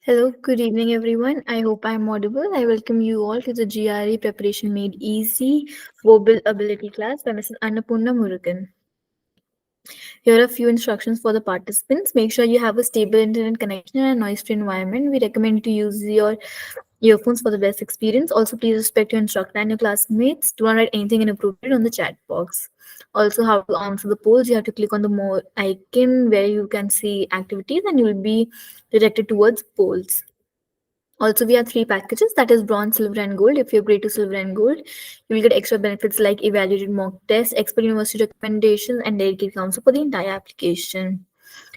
Hello, good evening, everyone. I hope I'm audible. I welcome you all to the GRE Preparation Made Easy Verbal Ability class by Mrs. Annapurna Murugan. Here are a few instructions for the participants. Make sure you have a stable internet connection and a noise-free environment. We recommend you to use your earphones for the best experience. Also, please respect your instructor and your classmates. Do not write anything inappropriate on the chat box. Also, how to answer the polls, you have to click on the more icon where you can see activities and you will be directed towards polls. Also, we have three packages, that is bronze, silver, and gold. If you upgrade to silver and gold, you will get extra benefits like evaluated mock tests, expert university recommendations, and dedicated counsel for the entire application.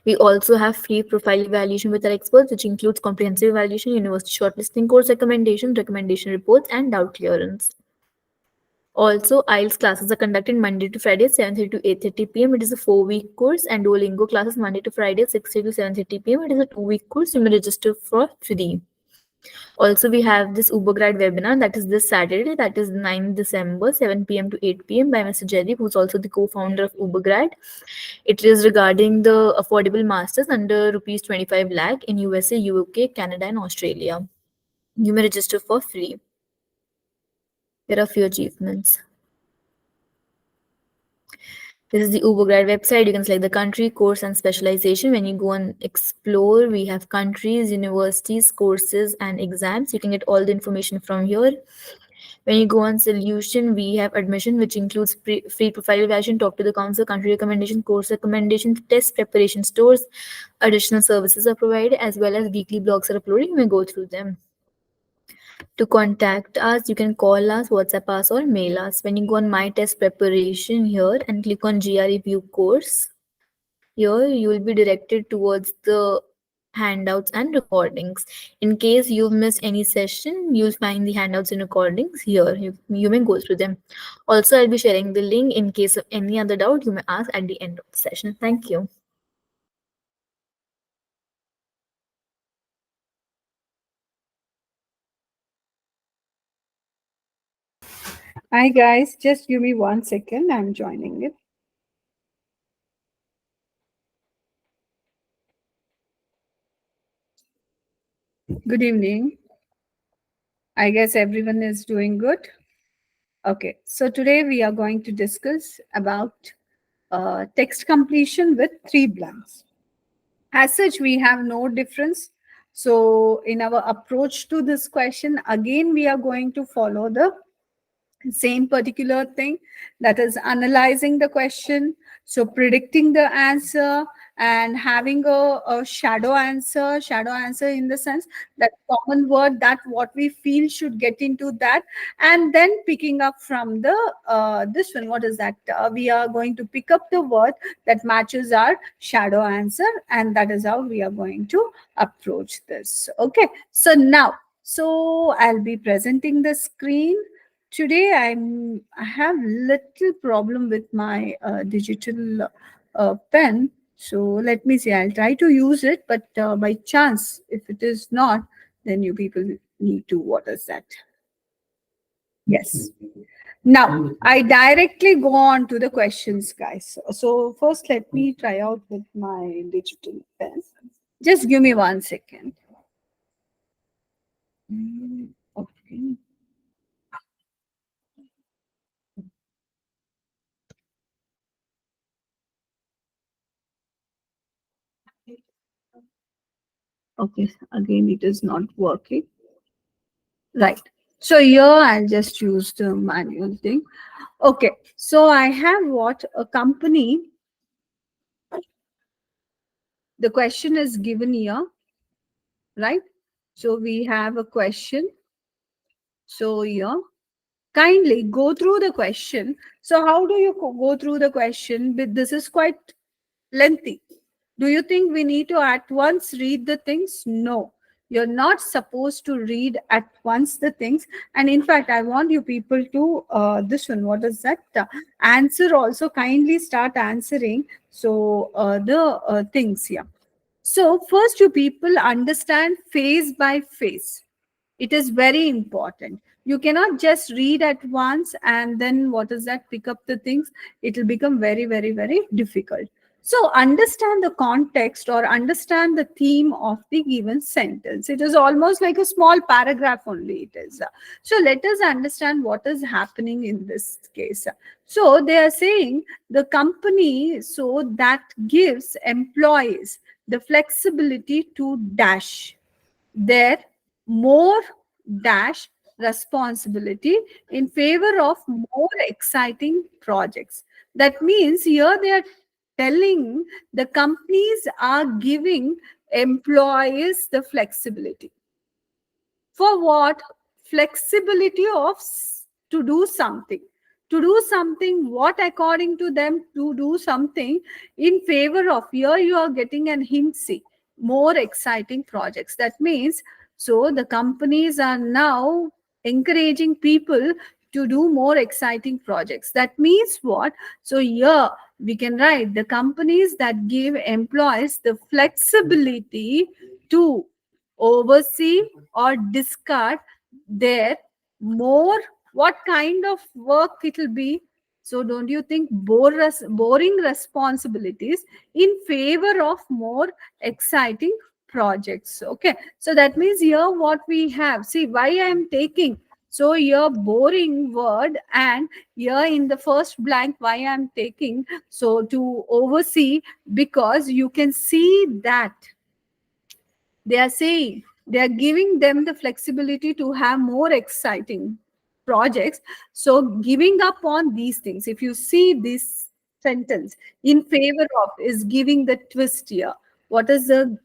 We also have free profile evaluation with our experts, which includes comprehensive evaluation, university shortlisting, course recommendations, recommendation reports, and doubt clearance. Also, IELTS classes are conducted Monday to Friday, 7:30 to 8:30 p.m. It is a 4-week course, and Duolingo classes Monday to Friday, 6:30 to 7:30 p.m. It is a 2-week course. You may register for free. Also, we have this Ubergrad webinar that is this Saturday, that is 9 December, 7 p.m. to 8 p.m. by Mr. Jaideep, who's also the co-founder of Ubergrad. It is regarding the affordable masters under rupees 25 lakh in USA, UK, Canada, and Australia. You may register for free. There are a few achievements. This is the Ubergrad website. You can select the country, course, and specialization. When you go and explore, we have countries, universities, courses, and exams. You can get all the information from here. When you go on solution, we have admission, which includes free profile evaluation, talk to the council, country recommendation, course recommendation, test preparation stores. Additional services are provided as well as weekly blogs are uploaded. You may go through them. To contact us, you can call us, WhatsApp us, or mail us. When you go on My Test Preparation here and click on GRE View Course, here you will be directed towards the handouts and recordings. In case you've missed any session, you'll find the handouts and recordings here. You may go through them. Also, I'll be sharing the link in case of any other doubt you may ask at the end of the session. Thank you. Hi guys, just give me 1 second. I'm joining it. Good evening. I guess everyone is doing good. Okay, so today we are going to discuss about text completion with 3 blanks. As such, we have no difference. So in our approach to this question, again, we are going to follow the same particular thing, that is analyzing the question, so predicting the answer and having a shadow answer in the sense that common word that what we feel should get into that, and then picking up from the this one, what is that, we are going to pick up the word that matches our shadow answer, and that is how we are going to approach this. Okay, so now, so I'll be presenting the screen. Today I have little problem with my digital pen. So let me see. I'll try to use it, but by chance, if it is not, then you people need to. What is that? Yes. Now I directly go on to the questions, guys. So first, let me try out with my digital pen. Just give me 1 second. Okay. Okay, again, it is not working. Right. So here I'll just use the manual thing. Okay. So I have what a company. The question is given here, right? So we have a question. So here, kindly go through the question. So how do you go through the question? But this is quite lengthy. Do you think we need to at once read the things? No, you're not supposed to read at once the things. And in fact, I want you people to, this one, what is that? Answer also, kindly start answering. So the things here. So first, you people understand phase by phase. It is very important. You cannot just read at once and then what is that, pick up the things. It will become very, very, very difficult. So understand the context or understand the theme of the given sentence. It is almost like a small paragraph only it is. So let us understand what is happening in this case. So they are saying the company so that gives employees the flexibility to dash their more dash responsibility in favor of more exciting projects. That means here they are telling the companies are giving employees the flexibility for what? Flexibility of to do something. To do something what according to them to do something in favor of. Here you are getting an hint, see, more exciting projects. That means so the companies are now encouraging people to do more exciting projects. That means what? So here we can write the companies that give employees the flexibility to oversee or discard their more what kind of work it will be. So don't you think boring responsibilities in favor of more exciting projects? Okay, so that means here what we have, see why I am taking so your boring word, and here in the first blank why I am taking so to oversee, because you can see that they are saying they are giving them the flexibility to have more exciting projects. So giving up on these things, if you see this sentence, in favor of is giving the twist here. What is the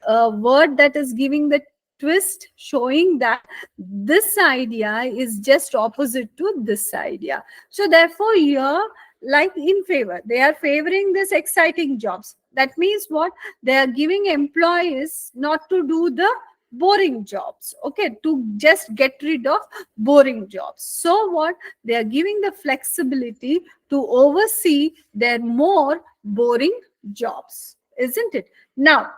word that is giving the twist, showing that this idea is just opposite to this idea. So therefore here, like in favor, they are favoring this exciting jobs. That means what? They are giving employees not to do the boring jobs, okay, to just get rid of boring jobs. So what? They are giving the flexibility to oversee their more boring jobs, isn't it? Now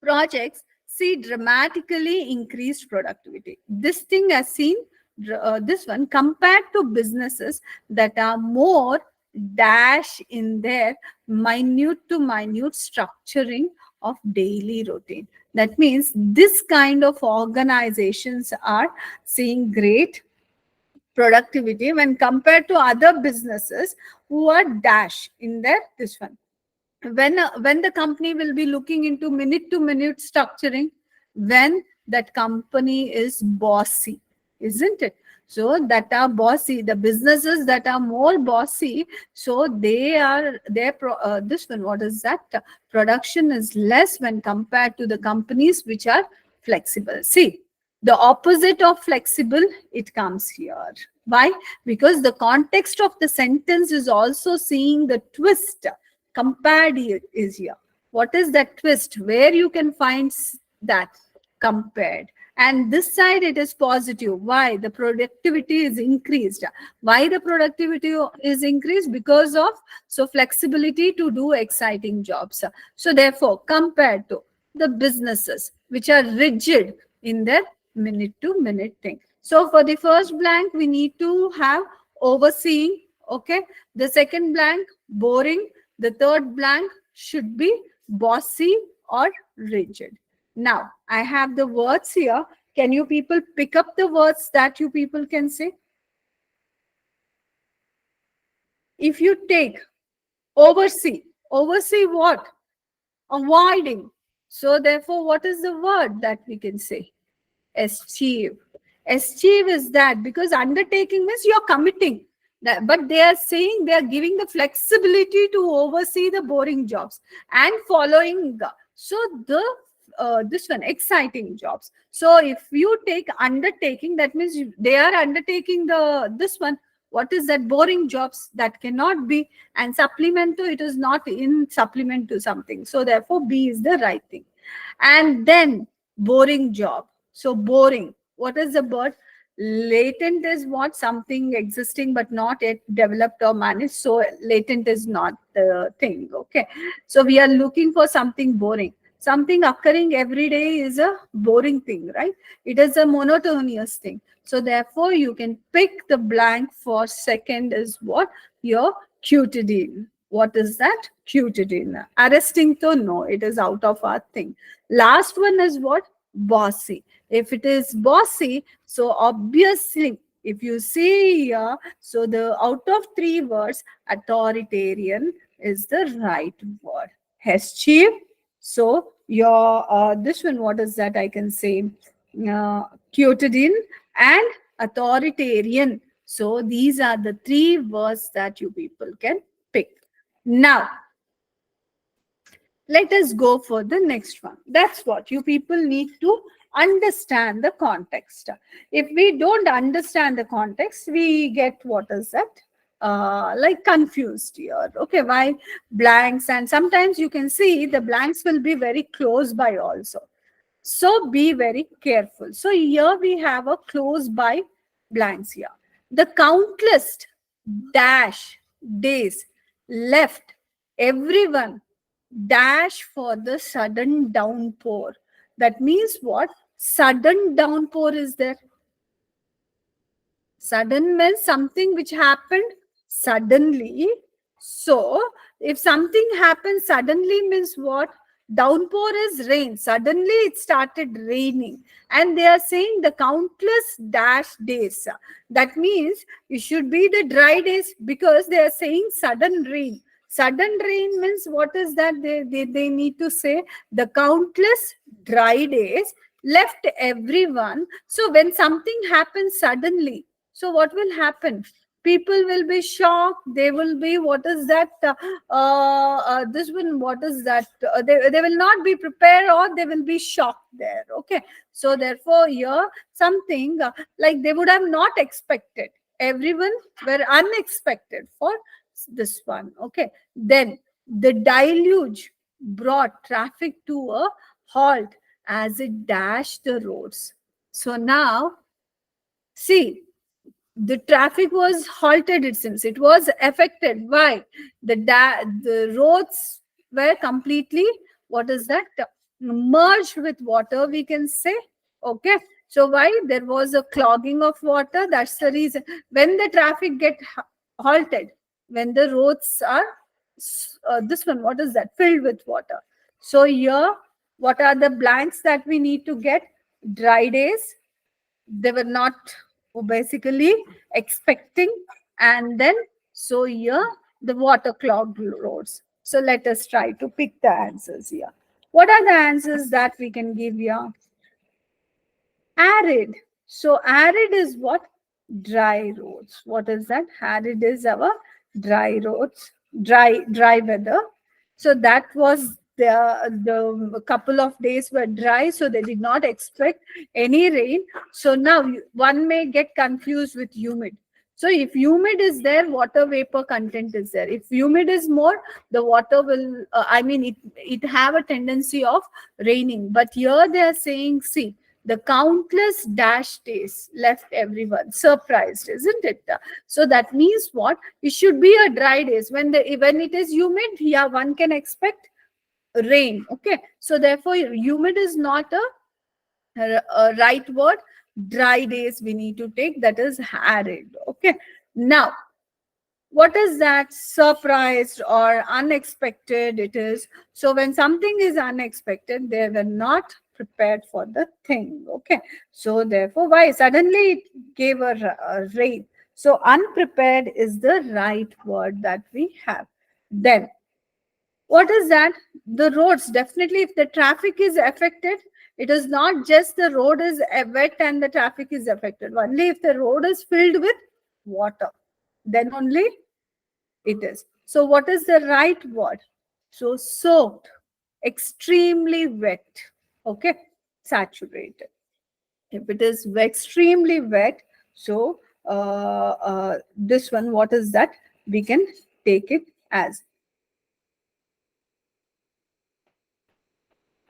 projects see dramatically increased productivity. This thing has seen this one compared to businesses that are more dash in their minute to minute structuring of daily routine. That means this kind of organizations are seeing great productivity when compared to other businesses who are dash in their this one. When the company will be looking into minute to minute structuring, when that company is bossy, isn't it? So that are bossy, the businesses that are more bossy, so they are their this one, what is that, production is less when compared to the companies which are flexible. See, the opposite of flexible, it comes here. Why? Because the context of the sentence is also seeing the twist. Compared is here. What is that twist? Where you can find that compared? And this side it is positive. Why? The productivity is increased. Why the productivity is increased? Because of so flexibility to do exciting jobs. So therefore, compared to the businesses which are rigid in their minute to minute thing. So for the first blank, we need to have overseeing. Okay. The second blank, boring. The third blank should be bossy or rigid. Now, I have the words here. Can you people pick up the words that you people can say? If you take oversee, oversee what? Avoiding. So therefore, what is the word that we can say? Achieve. Achieve is that, because undertaking means you're committing. That, but they are saying they are giving the flexibility to oversee the boring jobs and following. So the this one exciting jobs. So if you take undertaking, that means they are undertaking the this one. What is that? Boring jobs that cannot be, and supplement to it is not in supplement to something. So therefore B is the right thing. And then boring job. So boring. What is the word? Latent is what? Something existing but not yet developed or managed. So latent is not the thing. Okay. So we are looking for something boring. Something occurring every day is a boring thing, right? It is a monotonous thing. So therefore, you can pick the blank for second is what? Your Cutidine. What is that? Cutidine. Arresting to no, it is out of our thing. Last one is what? Bossy. If it is bossy, so obviously, if you see here, so the out of three words, authoritarian is the right word. Chief. So your this one, what is that? I can say Cutidine and authoritarian. So these are the three words that you people can pick. Now, let us go for the next one. That's what you people need to understand the context. If we don't understand the context, we get what is that? Like confused here. Okay, why blanks? And sometimes you can see the blanks will be very close by also. So be very careful. So here we have a close by blanks here. The countless dash days left everyone dash for the sudden downpour. That means what? Sudden downpour is there. Sudden means something which happened suddenly. So, if something happens suddenly means what? Downpour is rain. Suddenly it started raining. And they are saying the countless dash days. That means it should be the dry days because they are saying sudden rain. Sudden rain means what is that? They need to say the countless dry days left everyone. So when something happens suddenly, so what will happen? People will be shocked. They will be, what is that? This one, what is that? They will not be prepared or they will be shocked there. Okay. So therefore here something like they would have not expected. Everyone were unexpected for this one. Okay. Then the deluge brought traffic to a halt as it dashed the roads. So now, see, the traffic was halted, it seems. It was affected. Why? The roads were completely, what is that? Merged with water, we can say. Okay. So why? There was a clogging of water. That's the reason. When the traffic get halted, when the roads are, this one, what is that? Filled with water. So here, what are the blanks that we need to get? Dry days. They were not basically expecting, and then so here the water clogged roads. So let us try to pick the answers here. What are the answers that we can give here? Arid. So arid is what? Dry roads. What is that? Arid is our dry roads, dry weather. So that was the couple of days were dry, so they did not expect any rain. So now one may get confused with humid. So if humid is there, water vapor content is there. If humid is more, the water will, it have a tendency of raining. But here they are saying, see, the countless dash days left everyone surprised, isn't it? So that means what? It should be a dry days. When it is humid, yeah, one can expect rain. Okay. So therefore, humid is not a right word. Dry days we need to take, that is arid. Okay. Now, what is that? Surprised or unexpected it is. So when something is unexpected, they were not prepared for the thing. Okay. So therefore, why? Suddenly it gave a rain. So unprepared is the right word that we have. Then what is that? The roads. Definitely, if the traffic is affected, it is not just the road is wet and the traffic is affected. Only if the road is filled with water, then only it is. So what is the right word? So soaked, extremely wet. Okay, saturated. If it is extremely wet, so this one, what is that? We can take it as.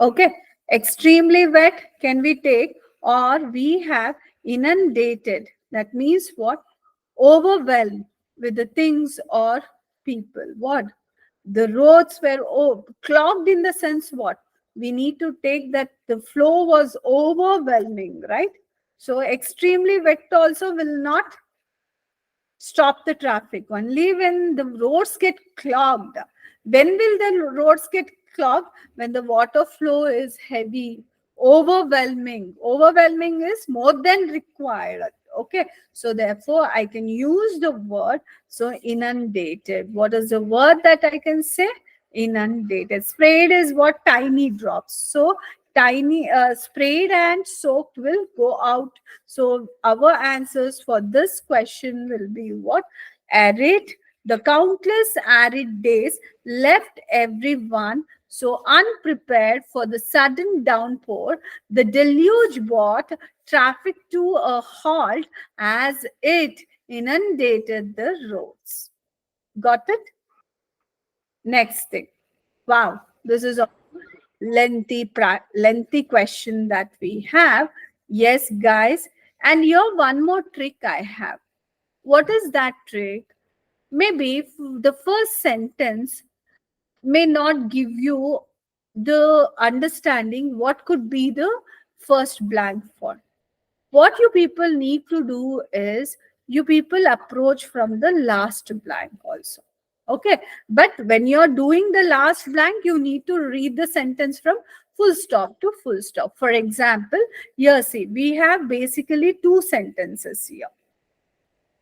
Okay, extremely wet can we take, or we have inundated. That means what? Overwhelmed with the things or people. What? The roads were clogged in the sense what? We need to take that the flow was overwhelming, right? So extremely wet also will not stop the traffic only when the roads get clogged. When will the roads get clogged? When the water flow is heavy, overwhelming. Overwhelming is more than required. Okay, so therefore I can use the word. So inundated. What is the word that I can say? Inundated. Sprayed is what? Tiny drops. So tiny, sprayed and soaked will go out. So our answers for this question will be what? Arid. The countless arid days left everyone so unprepared for the sudden downpour. The deluge brought traffic to a halt as it inundated the roads. Got it? Next thing. Wow, this is a lengthy question that we have. Yes, guys. And here one more trick I have. What is that trick? Maybe the first sentence may not give you the understanding what could be the first blank for. What you people need to do is you people approach from the last blank also. Okay, but when you're doing the last blank, you need to read the sentence from full stop to full stop. For example, here see, we have basically two sentences here.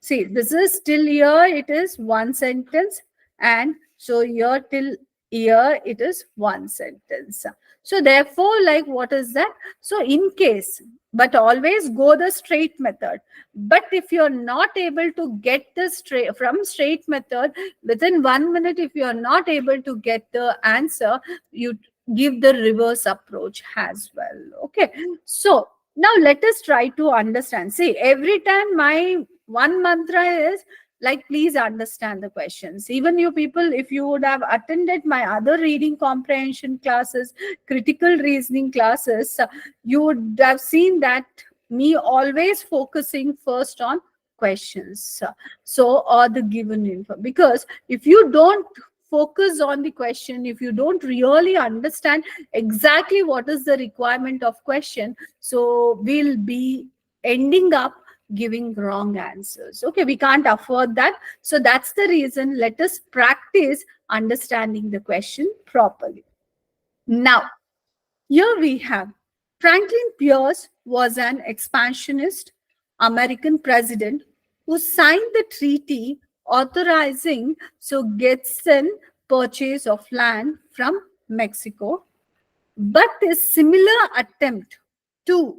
See, this is till here, it is one sentence, and so here till here, it is one sentence. So therefore, like what is that? So in case, but always go the straight method. But if you're not able to get the straight method within 1 minute, if you're not able to get the answer, you give the reverse approach as well. Okay. So now let us try to understand. See, every time my one mantra is like, please understand the questions. Even you people, if you would have attended my other reading comprehension classes, critical reasoning classes, you would have seen that me always focusing first on questions. So, or the given info. Because if you don't focus on the question, if you don't really understand exactly what is the requirement of question, so we'll be ending up giving wrong answers. Okay, we can't afford that. So that's the reason. Let us practice understanding the question properly. Now, here we have Franklin Pierce was an expansionist American president who signed the treaty authorizing so Gadsden purchase of land from Mexico. But a similar attempt to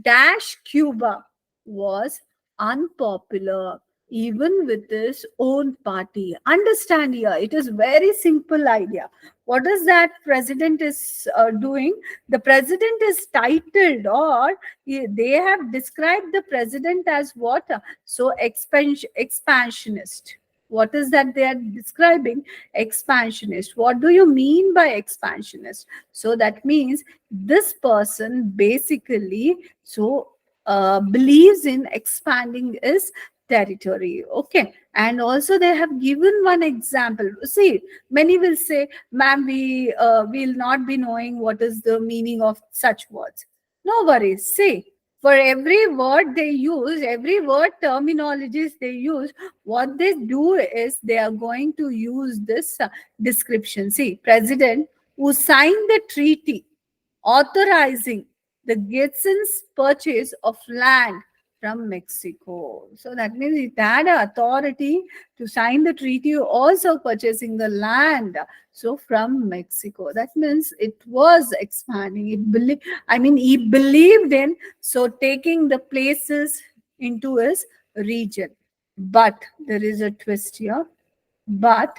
dash Cuba was unpopular even with his own party. Understand here, it is very simple idea. What is that president is doing? The president is titled, or they have described the president as what? So expansionist. What is that they are describing? Expansionist. What do you mean by expansionist? So that means this person basically believes in expanding his territory. Okay, and also they have given one example. See, many will say, ma'am, we will not be knowing what is the meaning of such words. No worries. See, for every word they use, every word terminologies they use, what they do is they are going to use this description. See, president who signed the treaty authorizing the Gadsden's purchase of land from Mexico. So that means it had an authority to sign the treaty, also purchasing the land. So from Mexico, that means it was expanding. He believed in so taking the places into his region. But there is a twist here. But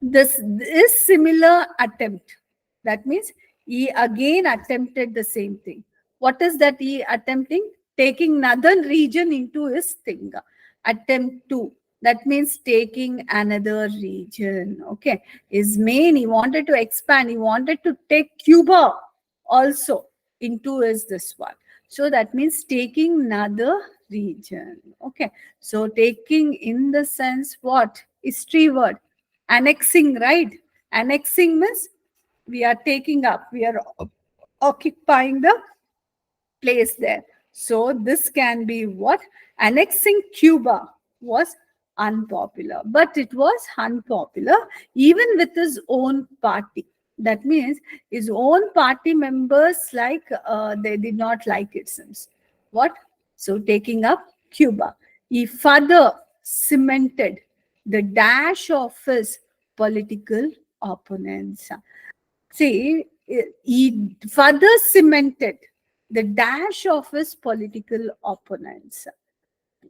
this is similar attempt. That means he again attempted the same thing. What is that he attempting? Taking northern region into his thing. Attempt to. That means taking another region. Okay. His main, he wanted to expand. He wanted to take Cuba also into his this one. So that means taking another region. Okay. So taking in the sense what? History word. Annexing, right? Annexing means we are taking up, we are occupying the place there. So this can be what? Annexing Cuba. was unpopular. But it was unpopular even with his own party. That means his own party members, they did not like it since. What? So taking up Cuba, he further cemented the dash of his political opponents. See, he further cemented the dash of his political opponents.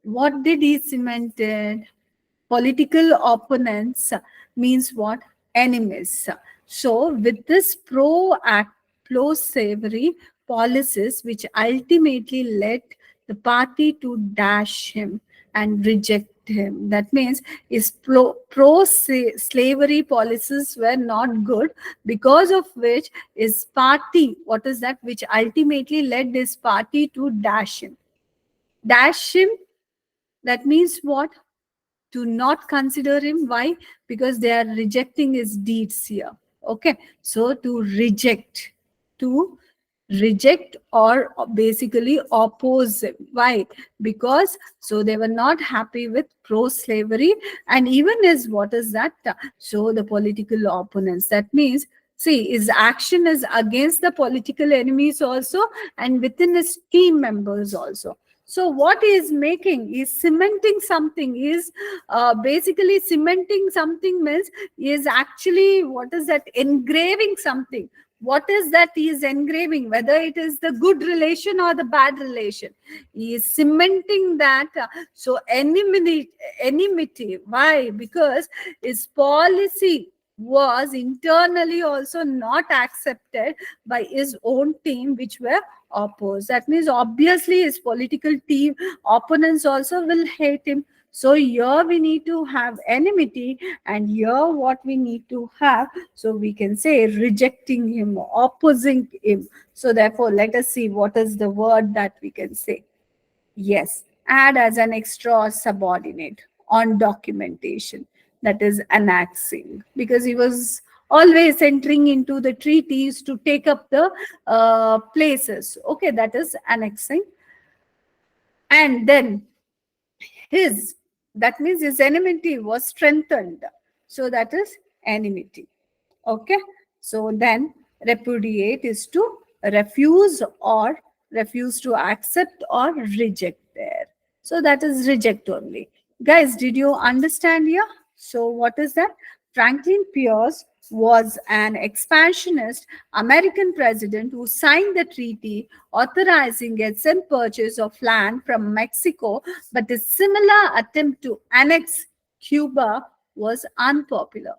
What did he cemented? Political opponents means what? Enemies. So with this pro-slavery policies, which ultimately led the party to dash him and reject him. That means his pro-slavery policies were not good, because of which his party, what is that, which ultimately led his party to dash him. Dash him, that means what? To not consider him. Why? Because they are rejecting his deeds here. Okay, so to reject or basically oppose him. Why? Because so they were not happy with pro-slavery, and even is, what is that, so the political opponents. That means, see, his action is against the political enemies also, and within his team members also. So what he is making is cementing something, is basically cementing something means is actually, what is that, engraving something. What is that he is engraving? Whether it is the good relation or the bad relation, he is cementing that. So enmity. Why? Because his policy was internally also not accepted by his own team, which were opposed. That means obviously his political team opponents also will hate him. So here we need to have enmity, and here what we need to have, so we can say rejecting him, opposing him. So therefore, let us see what is the word that we can say. Yes, add as an extra or subordinate on documentation. That is annexing, because he was always entering into the treaties to take up the places. Okay, that is annexing. And then his, that means his enmity was strengthened. So that is enmity. Okay, so then repudiate is to refuse to accept or reject there. So that is reject only. Guys, did you understand here? So what is that? Franklin Pierce was an expansionist American president who signed the treaty authorizing a sale purchase of land from Mexico, but a similar attempt to annex Cuba was unpopular.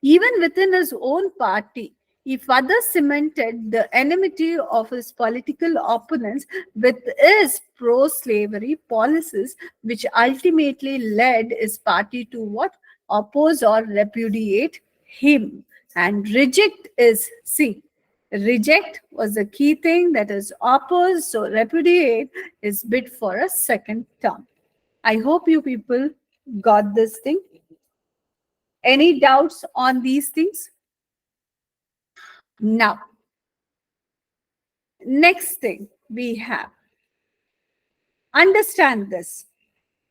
Even within his own party, he further cemented the enmity of his political opponents with his pro-slavery policies, which ultimately led his party to what? Oppose or repudiate him. And reject is, see, reject was the key thing, that is oppose. So repudiate is bid for a second term. I hope you people got this thing. Any doubts on these things? Now, next thing we have, understand this.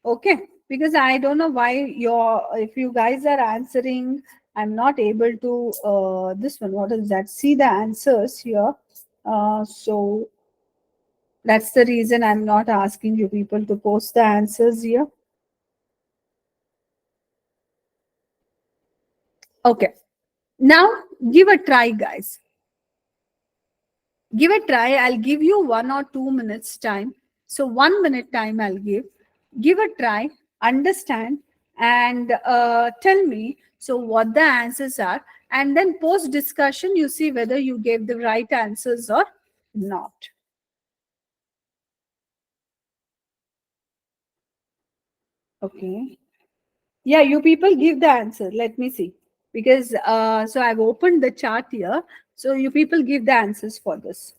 Okay, because I don't know why if you guys are answering, I'm not able to this one, what is that, see the answers here. So that's the reason I'm not asking you people to post the answers here. Okay, now give a try, guys. Give a try. I'll give you 1 or 2 minutes time. So 1 minute time I'll give a try, understand, and tell me so what the answers are, and then post discussion you see whether you gave the right answers or not. Okay, yeah, you people give the answer, let me see, because so I've opened the chart here, so you people give the answers for this.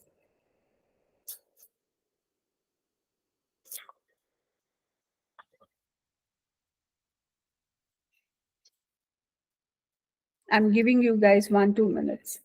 I'm giving you guys 1-2 minutes.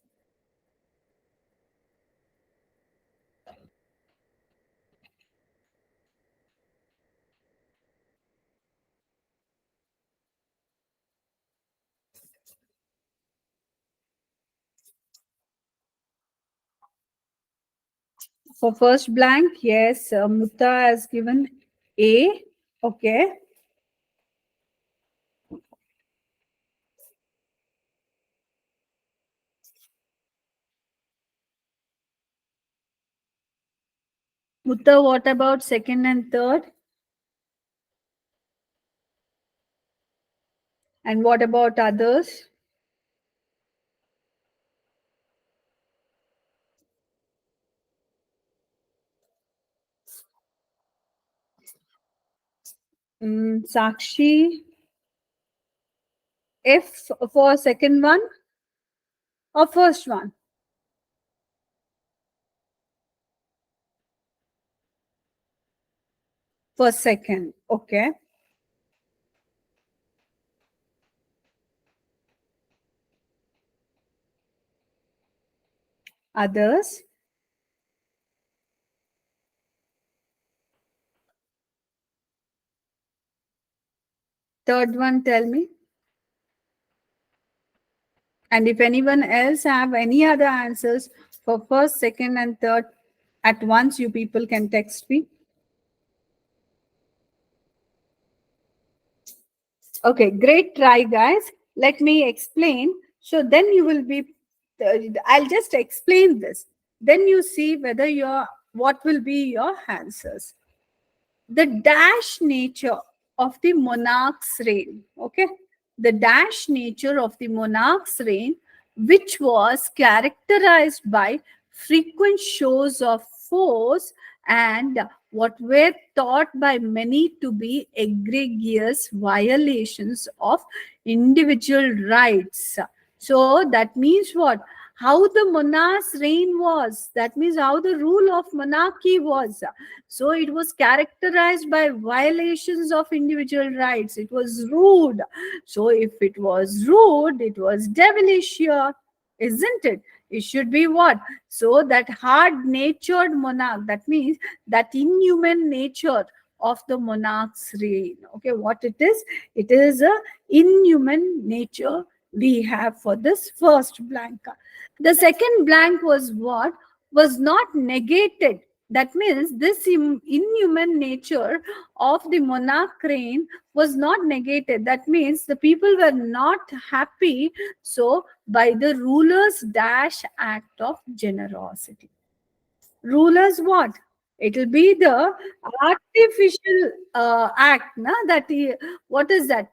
For first blank, yes, Mutta has given A. Okay. Mutta, what about second and third? And what about others? Sakshi, F for second one or first one? For second. Okay. Others? Third one, tell me. And if anyone else have any other answers for first, second, and third, at once you people can text me. Okay, great try, guys. Let me explain. So then you will be, I'll just explain this. Then you see whether what will be your answers. The dash nature of the monarch's reign. Okay, the dash nature of the monarch's reign, which was characterized by frequent shows of force and what were thought by many to be egregious violations of individual rights. So that means what? How the monarch's reign was. That means how the rule of monarchy was. So it was characterized by violations of individual rights. It was rude. So if it was rude, it was devilish here, isn't it? It should be what? So that hard-natured monarch, that means that inhuman nature of the monarch's reign. Okay, what it is? It is a inhuman nature we have for this first blank. The second blank was what? Was not negated. That means this inhuman nature of the monarch reign was not negated. That means the people were not happy. So, by the ruler's dash act of generosity. Rulers what? It will be the artificial act. Na? That what is that?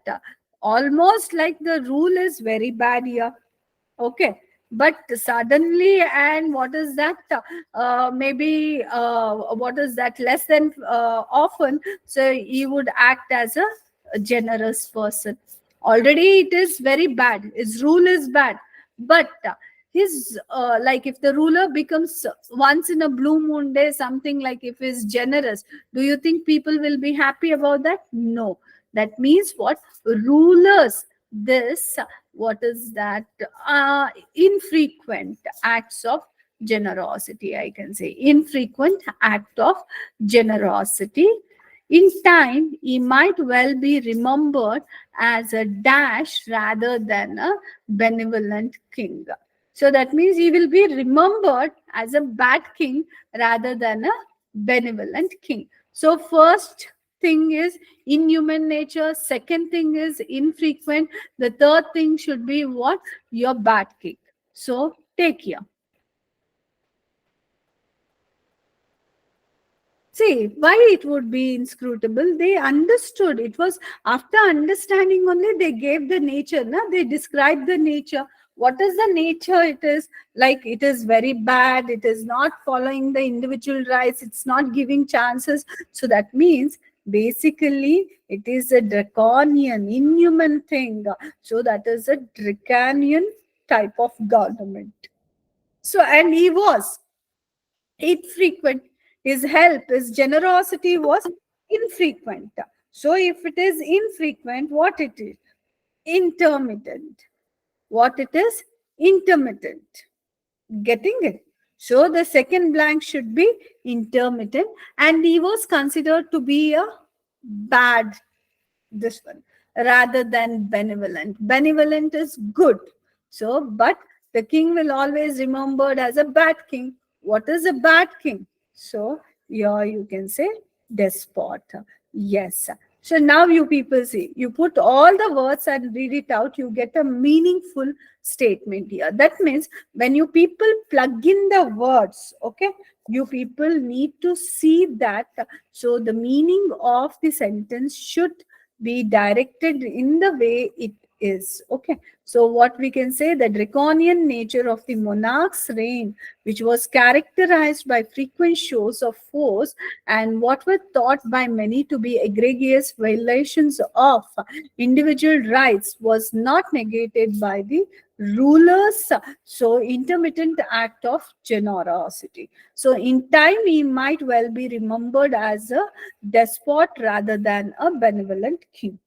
Almost like the rule is very bad here. Okay, but suddenly, and what is that? Maybe what is that? Less than often, so he would act as a generous person. Already, it is very bad. His rule is bad, but his like if the ruler becomes once in a blue moon day, something like if he's generous, do you think people will be happy about that? No. That means what? Rulers, this what is that? Infrequent acts of generosity, I can say. Infrequent act of generosity. In time, he might well be remembered as a dash rather than a benevolent king. So that means he will be remembered as a bad king rather than a benevolent king. So first thing is inhuman nature. Second thing is infrequent. The third thing should be what? Your bad king. So take here. See, why it would be inscrutable? They understood. It was after understanding only they gave the nature. Na? They described the nature. What is the nature? It is like it is very bad. It is not following the individual rights. It's not giving chances. So that means basically it is a draconian, inhuman thing. So that is a draconian type of government. So, and he was infrequent. His help, his generosity was infrequent. So if it is infrequent, what it is? Intermittent. What it is? Intermittent. Getting it? So the second blank should be intermittent, and he was considered to be a bad, this one, rather than benevolent. Benevolent is good. So, but the king will always remembered as a bad king. What is a bad king? So here you can say despot. Yes. So now you people see, you put all the words and read it out, you get a meaningful statement here. That means when you people plug in the words, okay, you people need to see that. So the meaning of the sentence should be directed in the way it is. Okay. So what we can say, the draconian nature of the monarch's reign, which was characterized by frequent shows of force and what were thought by many to be egregious violations of individual rights, was not negated by the ruler's so intermittent act of generosity. So in time he might well be remembered as a despot rather than a benevolent king.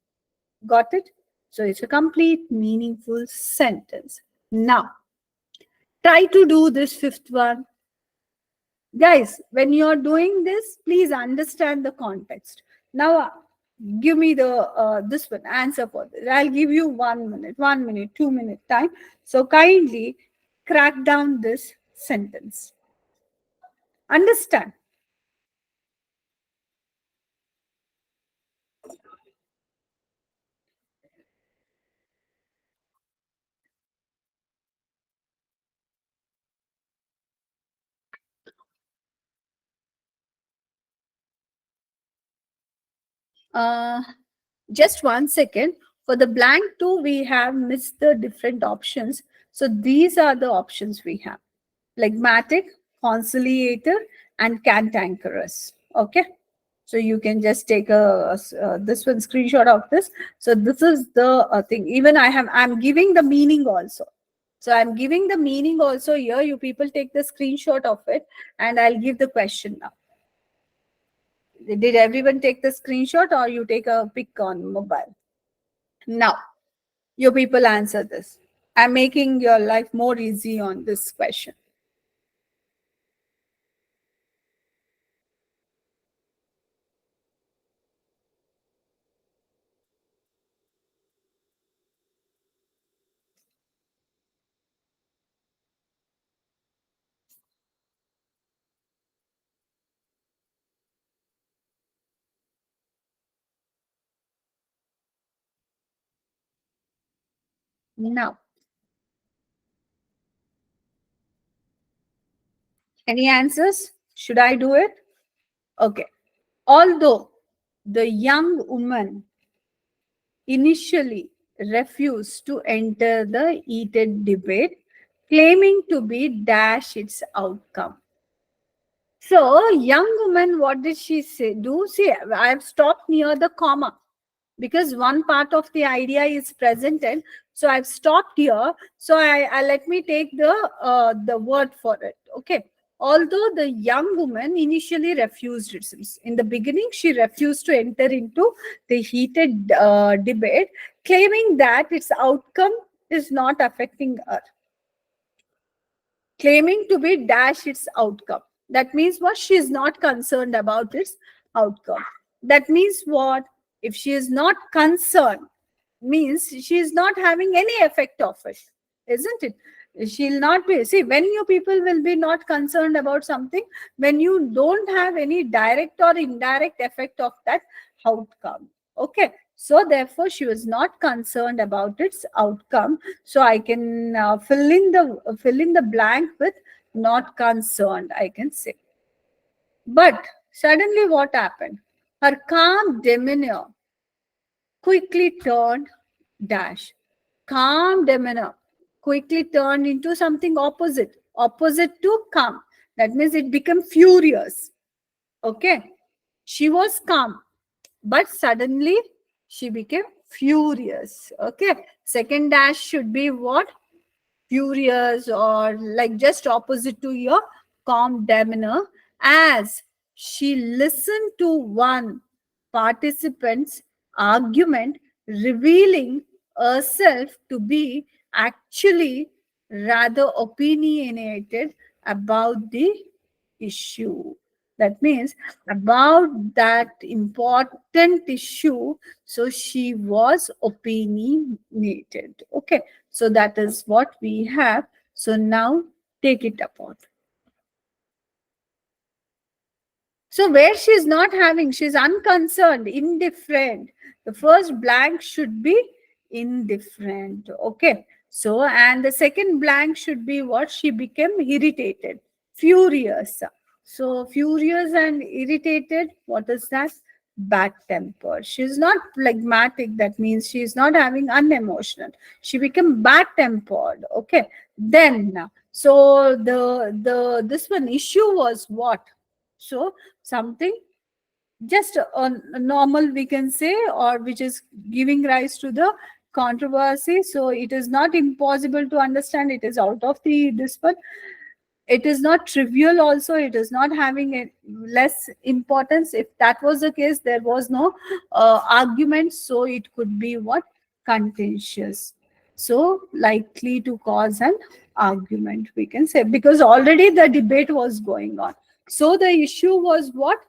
Got it? So it's a complete meaningful sentence. Now try to do this fifth one. Guys, when you're doing this, please understand the context. Now give me the this one answer for this. I'll give you 1 minute, 1 minute, 2 minute time. So kindly crack down this sentence. Understand. uh, just 1 second. For the blank two, we have missed the different options. So these are the options we have: phlegmatic, conciliator, and cantankerous. Okay. So you can just take this one screenshot of this. So this is the thing. Even I'm giving the meaning also. So I'm giving the meaning also here. You people take the screenshot of it, and I'll give the question now. Did everyone take the screenshot, or you take a pic on mobile? Now, you people answer this. I'm making your life more easy on this question. Now, any answers? Should I do it? Okay. Although the young woman initially refused to enter the heated debate, claiming to be dash its outcome. So, young woman, what did she say? Do see, I have stopped near the comma because one part of the idea is presented. So I've stopped here. So I let me take the word for it. Okay. Although the young woman initially refused it, in the beginning she refused to enter into the heated debate, claiming that its outcome is not affecting her, claiming to be dash its outcome. That means what? She is not concerned about its outcome. That means what? If she is not concerned, means she is not having any effect of it, isn't it? She'll not be. See, when you people will be not concerned about something, when you don't have any direct or indirect effect of that outcome. Okay. So therefore, she was not concerned about its outcome. So I can fill in the blank with not concerned, I can say. But suddenly, what happened? Her calm demeanor quickly turned dash. Calm demeanor quickly turned into something opposite to calm. That means it became furious. Okay. She was calm, but suddenly she became furious. Okay. Second dash should be what? Furious, or like just opposite to your calm demeanor, as she listened to one participant's argument, revealing herself to be actually rather opinionated about the issue. That means about that important issue. So she was opinionated. Okay. So that is what we have. So now take it apart. So where she's not having, she's unconcerned, indifferent. The first blank should be indifferent. Okay. So, and the second blank should be what? She became irritated, furious. So, furious and irritated, what is that? Bad temper. She's not phlegmatic. That means she's not having unemotional. She became bad tempered. Okay. Then, so the this one issue was what? So something just a normal, we can say, or which is giving rise to the controversy. So it is not impossible to understand. It is out of the this one. It is not trivial also. It is not having a less importance. If that was the case, there was no argument. So it could be what? Contentious. So likely to cause an argument, we can say, because already the debate was going on. So the issue was what?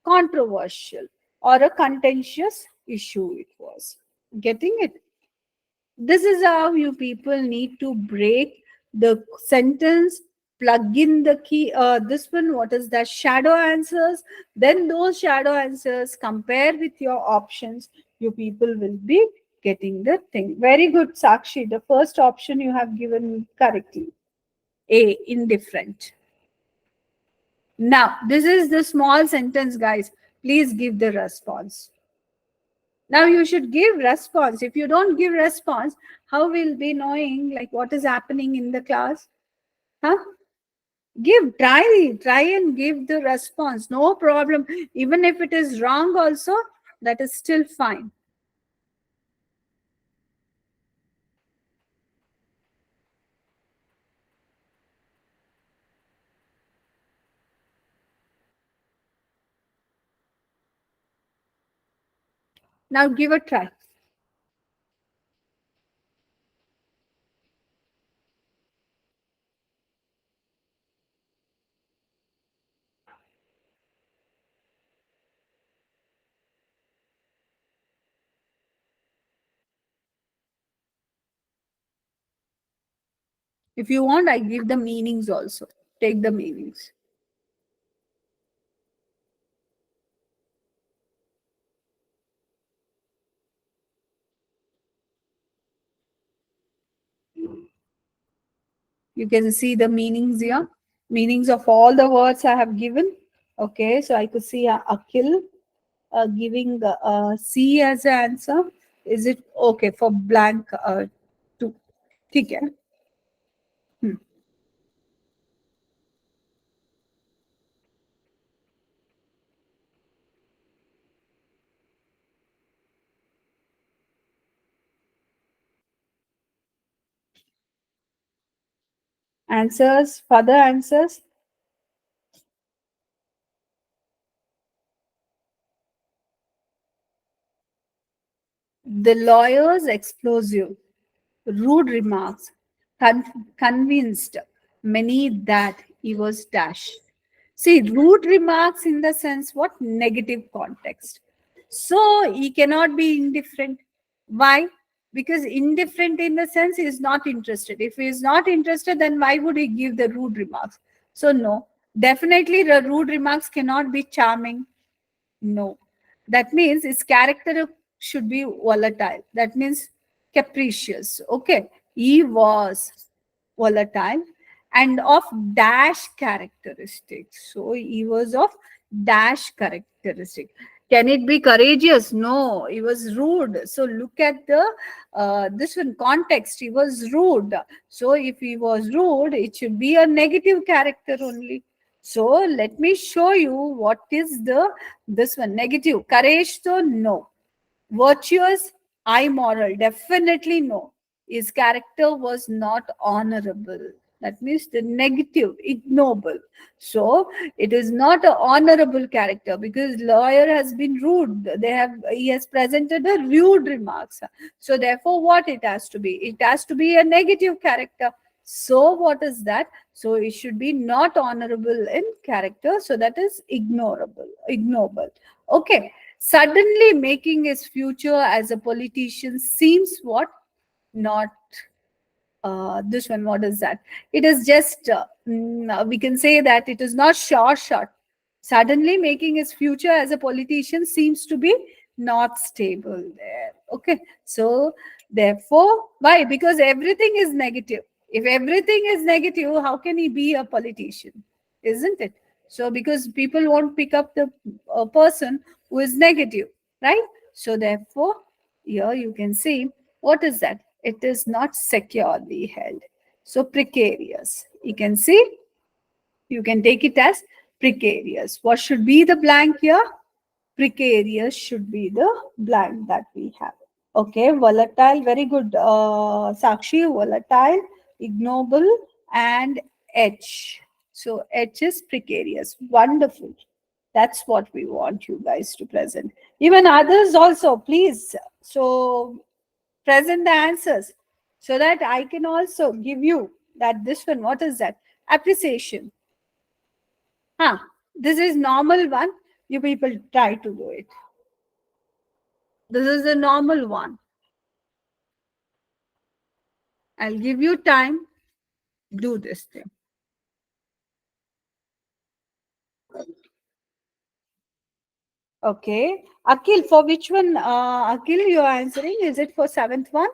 Controversial or a contentious issue it was. Getting it? This is how you people need to break the sentence, plug in the key. This one, what is that? Shadow answers. Then those shadow answers compare with your options. You people will be getting the thing. Very good, Sakshi. The first option you have given correctly. A, indifferent. Now, this is the small sentence, guys. Please give the response. Now you should give response. If you don't give response, how will be knowing like what is happening in the class? Huh? Try and give the response. No problem. Even if it is wrong also, that is still fine. Now give a try. If you want, I give the meanings also. Take the meanings. You can see the meanings here. Meanings of all the words I have given. Okay, so I could see Akil giving C as an answer. Is it okay for blank two? ठीक है. Hmm. Answers, further answers. The lawyer's explosive, rude remarks convinced many that he was dash. See, rude remarks in the sense what? Negative context. So he cannot be indifferent. Why? Because indifferent in the sense he is not interested. If he is not interested, then why would he give the rude remarks? So no, definitely the rude remarks cannot be charming. No. That means its character should be volatile. That means capricious. Okay. He was volatile and of dash characteristics. So he was of dash characteristic. Can it be courageous? No, he was rude. So look at the this one context. He was rude. So if he was rude, it should be a negative character only. So let me show you what is the this one negative. Courage, so no. Virtuous, immoral, definitely no. His character was not honorable. That means the negative, ignoble. So it is not an honorable character because lawyer has been rude. He has presented a rude remarks. So therefore, what it has to be? It has to be a negative character. So what is that? So it should be not honorable in character. So that is ignoble. Okay. Suddenly making his future as a politician seems what? Not this one. What is that? It is just, we can say that it is not sure shot. Suddenly making his future as a politician seems to be not stable there. Okay. So therefore, why? Because everything is negative. If everything is negative, how can he be a politician? Isn't it? So because people won't pick up the person who is negative, right? So therefore, here you can see what is that? It is not securely held. So precarious. You can see, you can take it as precarious. What should be the blank here? Precarious should be the blank that we have. Okay, volatile, very good, Sakshi, volatile, ignoble, and H. So H is precarious. Wonderful. That's what we want you guys to present. Even others also, please. So present the answers so that I can also give you that this one. What is that? Appreciation. Huh. This is normal one. You people try to do it. This is the normal one. I'll give you time. Do this thing. Okay. Akhil, for which one, Akhil, you're answering? Is it for seventh one?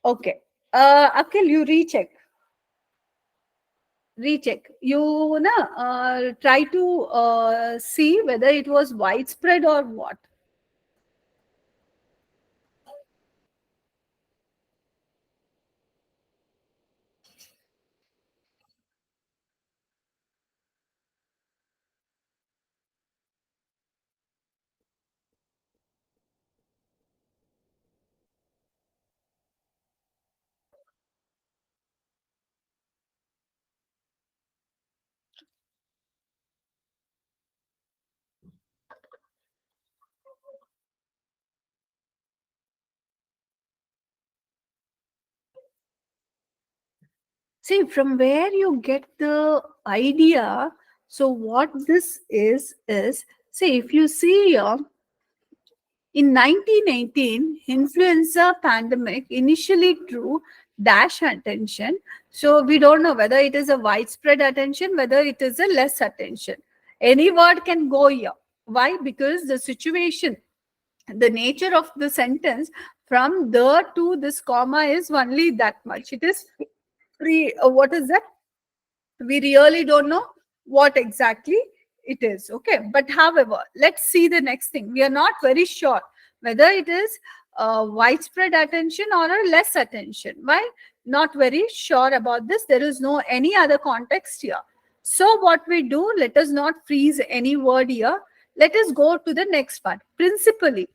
Okay. Akhil, you recheck. Recheck. You try to see whether it was widespread or what. See, from where you get the idea. So, what this is, see, if you see here, in 1918, influenza pandemic initially drew dash attention. So, we don't know whether it is a widespread attention, whether it is a less attention. Any word can go here. Why? Because the situation, the nature of the sentence from the to this comma is only that much. It is what is that? We really don't know what exactly it is. Okay, but however, let's see the next thing. We are not very sure whether it is widespread attention or a less attention. Why? Not very sure about this. There is no any other context here. So what we do, let us not freeze any word here. Let us go to the next part. Principally,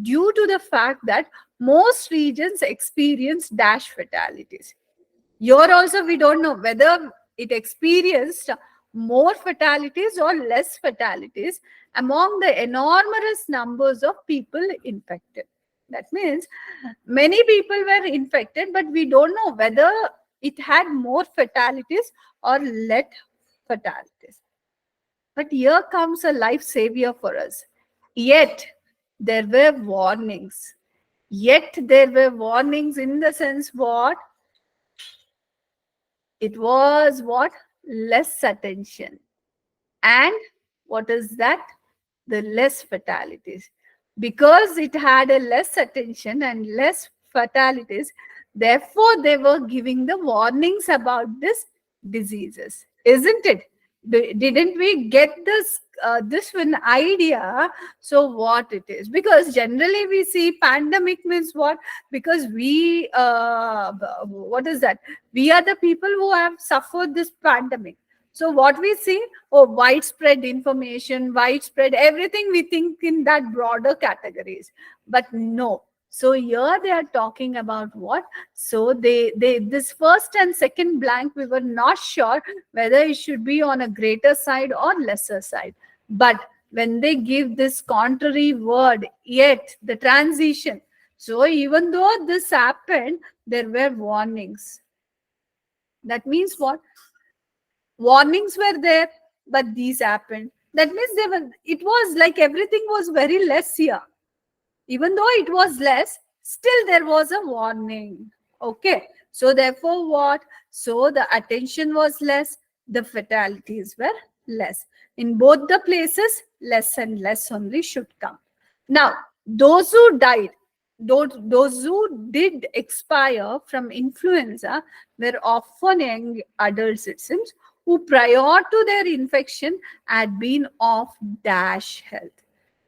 due to the fact that most regions experience dash fatalities. Here also, we don't know whether it experienced more fatalities or less fatalities among the enormous numbers of people infected. That means many people were infected, but we don't know whether it had more fatalities or less fatalities. But here comes a life savior for us. Yet there were warnings. Yet there were warnings in the sense what? It was what? Less attention. And what is that? The less fatalities. Because it had a less attention and less fatalities, therefore they were giving the warnings about this diseases. Isn't it? Didn't we get this one idea? So what it is? Because generally we see pandemic means what? Because we what is that? We are the people who have suffered this pandemic. So what we see, oh, widespread information, widespread everything, we think in that broader categories. But no. So here they are talking about what? So they this first and second blank, we were not sure whether it should be on a greater side or lesser side. But when they give this contrary word, yet the transition. So even though this happened, there were warnings. That means what? Warnings were there, but these happened. That means they were, it was like everything was very less here. Even though it was less, still there was a warning. Okay, so therefore what? So the attention was less, the fatalities were less. In both the places, less and less only should come. Now, those who died, those who did expire from influenza were often young adult citizens who prior to their infection had been of dash health.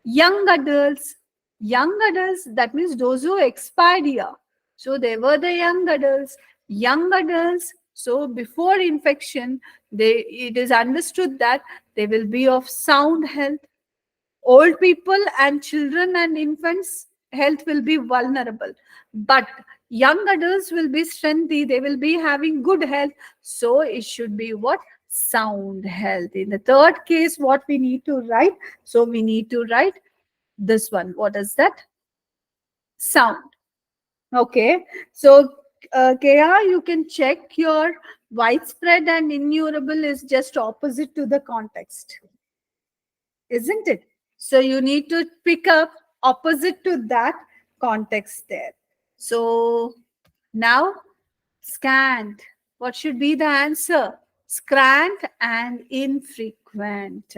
Young adults, that means those who expired here. So they were the young adults. Young adults, so before infection, it is understood that they will be of sound health. Old people and children and infants health will be vulnerable, but young adults will be strengthy, they will be having good health. So it should be what? Sound health. In the third case, what we need to write? So we need to write this one. What is that? Sound. Okay, so Kaya, you can check your widespread and innumerable is just opposite to the context, isn't it? So you need to pick up opposite to that context there. So now scant. What should be the answer? Scant and infrequent.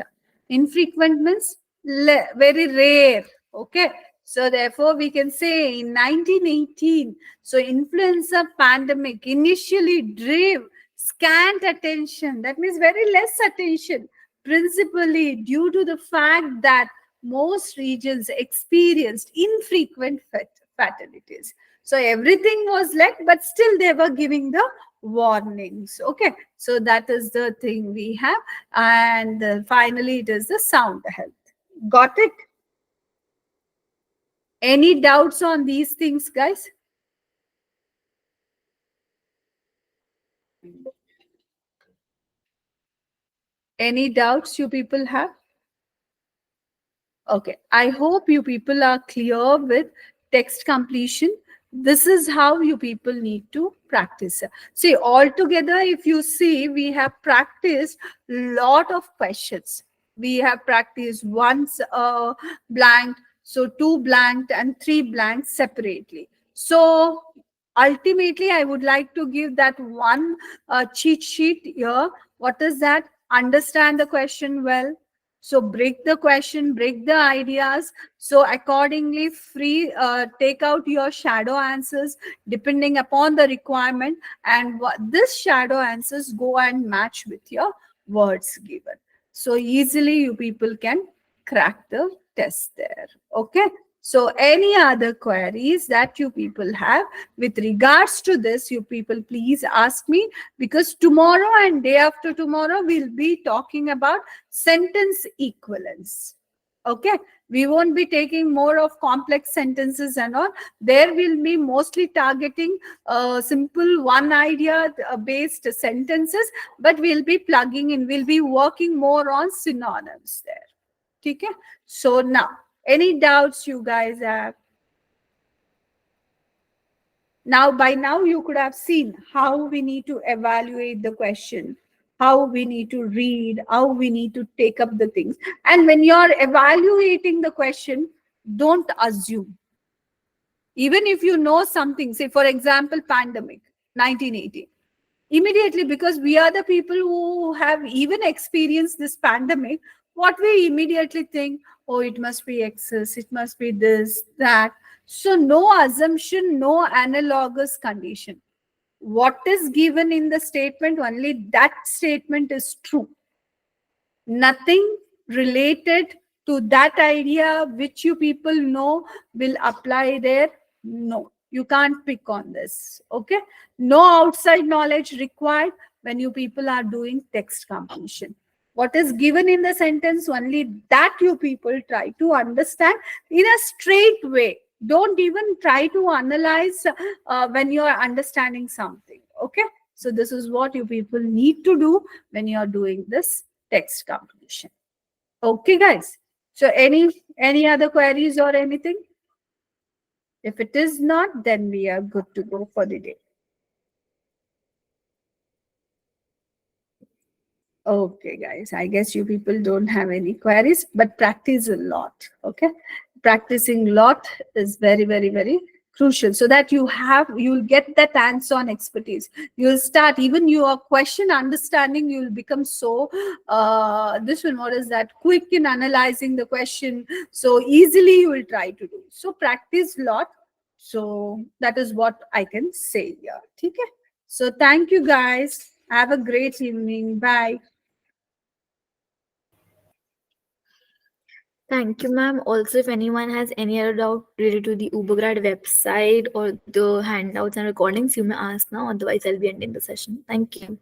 Infrequent means very rare. Okay. So therefore we can say in 1918, so influenza pandemic initially drew scant attention. That means very less attention, principally due to the fact that most regions experienced infrequent fatalities. So everything was left, but still they were giving the warnings. Okay, so that is the thing we have. And finally, it is the sound health. Got it? Any doubts on these things, guys? Any doubts you people have? Okay, I hope you people are clear with text completion. This is how you people need to practice. See, altogether, if you see, we have practiced lot of questions. We have practiced once blanked, so two blanked and three blanked separately. So ultimately, I would like to give that one cheat sheet here. What is that? Understand the question well. So break the question, break the ideas. So accordingly, take out your shadow answers depending upon the requirement, and what this shadow answers go and match with your words given. So easily you people can crack the test there. Okay. So any other queries that you people have with regards to this, you people please ask me, because tomorrow and day after tomorrow we'll be talking about sentence equivalence. Okay, we won't be taking more of complex sentences and all. There will be mostly targeting simple one idea based sentences, but we'll be plugging in, we'll be working more on synonyms there. Okay, so now any doubts you guys have? Now, by now, you could have seen how we need to evaluate the question, how we need to read, how we need to take up the things. And when you're evaluating the question, don't assume. Even if you know something, say, for example, pandemic, 1980. Immediately, because we are the people who have even experienced this pandemic, what we immediately think, oh, it must be excess, it must be this, that. So no assumption, no analogous condition. What is given in the statement, only that statement is true. Nothing related to that idea which you people know will apply there. No, you can't pick on this. Okay, no outside knowledge required when you people are doing text completion. What is given in the sentence, only that you people try to understand in a straight way. Don't even try to analyze when you are understanding something. Okay, so this is what you people need to do when you are doing this text completion. Okay, guys. So any other queries or anything? If it is not, then we are good to go for the day. Okay, guys. I guess you people don't have any queries, but practice a lot. Okay. Practicing a lot is very, very, very crucial, so that you'll get that hands-on expertise. You'll start, even your question understanding, you'll become so this one, what is that, quick in analyzing the question, so easily you will try to do. So practice lot. So that is what I can say here. Okay. So thank you guys. Have a great evening. Bye. Thank you, ma'am. Also, if anyone has any other doubt related to the Ubergrad website or the handouts and recordings, you may ask now. Otherwise, I'll be ending the session. Thank you.